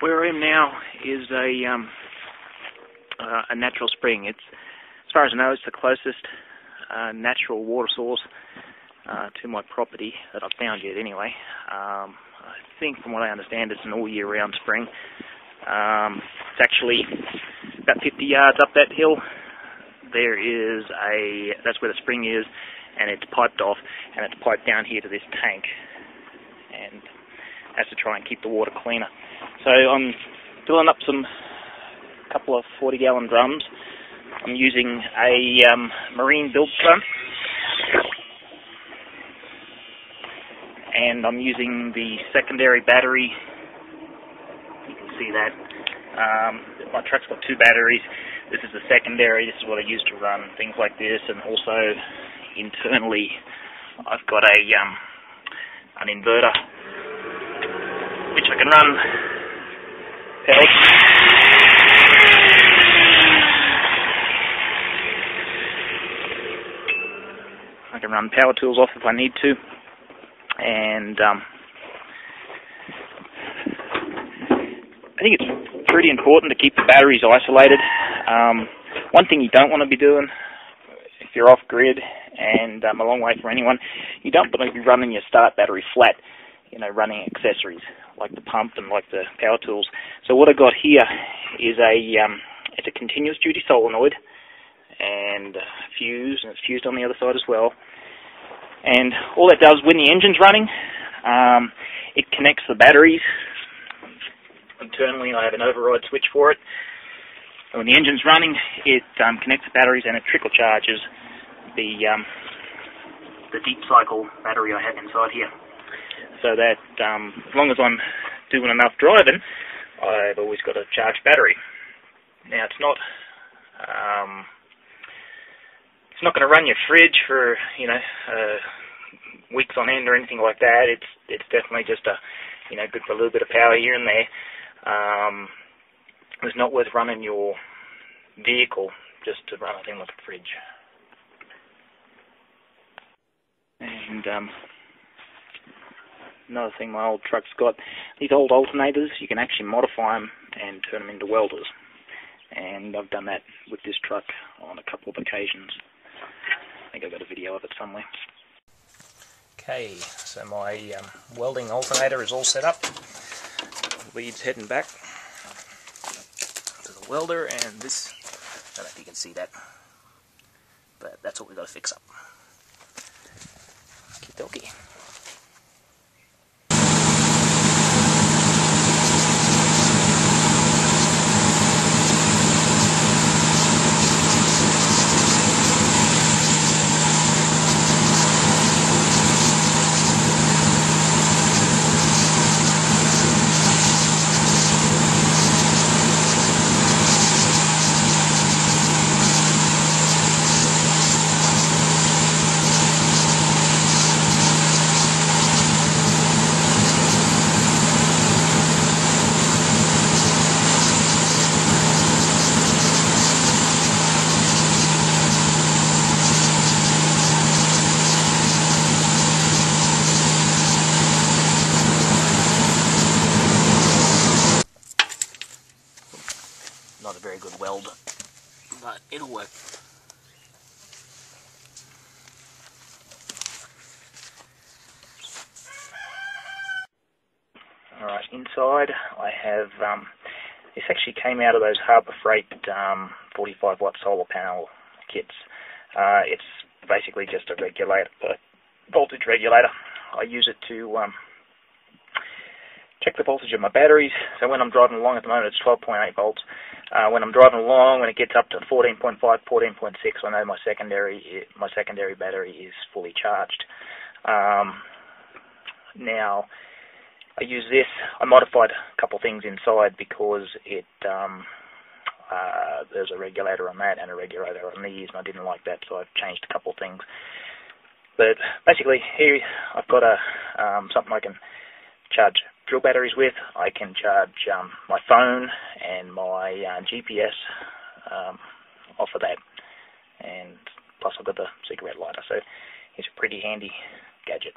Where I am now is a natural spring. It's, as far as I know, it's the closest natural water source to my property that I've found yet anyway. I think from what I understand it's an all year round spring. It's actually about 50 yards up that hill. There is that's where the spring is, and it's piped off, and it's piped down here to this tank, and that's to try and keep the water cleaner. So I'm filling up a couple of 40-gallon drums. I'm using a marine built drum, and I'm using the secondary battery. You can see that. My truck's got two batteries. This is the secondary. This is what I use to run things like this, and also internally I've got an inverter which I can run power. I can run power tools off if I need to, and I think it's pretty important to keep the batteries isolated. One thing you don't want to be doing if you're off grid and a long way from anyone, you don't want to be running your start battery flat, running accessories like the pump and like the power tools. So what I got here is it's a continuous duty solenoid and a fuse, and it's fused on the other side as well. And all that does, when the engine's running, it connects the batteries. Internally I have an override switch for it. And when the engine's running, it connects the batteries and it trickle charges the deep cycle battery I have inside here. So that as long as I'm doing enough driving, I've always got a charged battery. Now it's not going to run your fridge for weeks on end or anything like that. It's definitely just good for a little bit of power here and there. It's not worth running your vehicle just to run a thing like a fridge. And another thing my old truck's got, these old alternators, you can actually modify them and turn them into welders. And I've done that with this truck on a couple of occasions. I think I've got a video of it somewhere. Okay, so my welding alternator is all set up. Leads heading back to the welder, and this, I don't know if you can see that, but that's what we've got to fix up. Okie dokie. Not a very good weld, but it'll work. Alright, inside I have, this actually came out of those Harbor Freight 45 watt solar panel kits. It's basically just a regulator, a voltage regulator. I use it to check the voltage of my batteries. So when I'm driving along, at the moment it's 12.8 volts. When I'm driving along, when it gets up to 14.5, 14.6, I know my secondary battery is fully charged. Now, I use this. I modified a couple things inside because it there's a regulator on that and a regulator on these, and I didn't like that, so I've changed a couple things. But basically, here I've got something I can charge drill batteries with. I can charge my phone and my GPS off of that, and plus I've got the cigarette lighter, so it's a pretty handy gadget.